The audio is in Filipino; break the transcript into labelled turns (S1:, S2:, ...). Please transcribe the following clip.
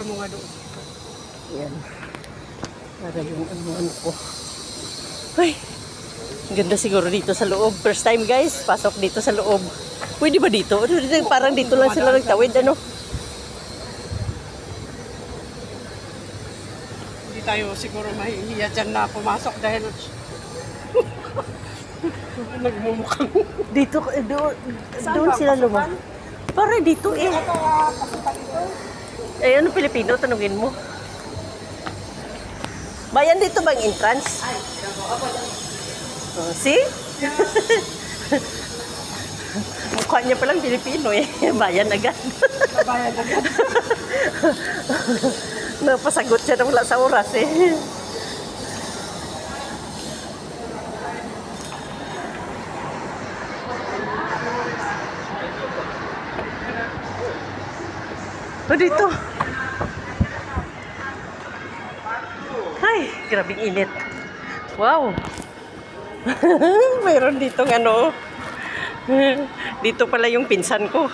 S1: Mga doon.
S2: Yan. Para yung ano ko. Ay, ganda siguro dito sa loob. First time guys, pasok dito sa loob. Pwede ba dito? Parang dito lang sila nagtawid, ano?
S1: Hindi tayo siguro mahihiya dyan na pumasok dahil nagmumukhang.
S2: Dito, doon sila lumang. Para dito eh. Eh, ano Pilipino? Tanungin mo. Bayan dito bang entrance? See? Mukha niya palang Pilipino eh. Bayan agad.
S1: Bayan agad.
S2: Napasagot siya na wala sa oras eh. O dito. Ay, grabing init. Wow. Mayroon ditong ano. Dito pala yung pinsan ko.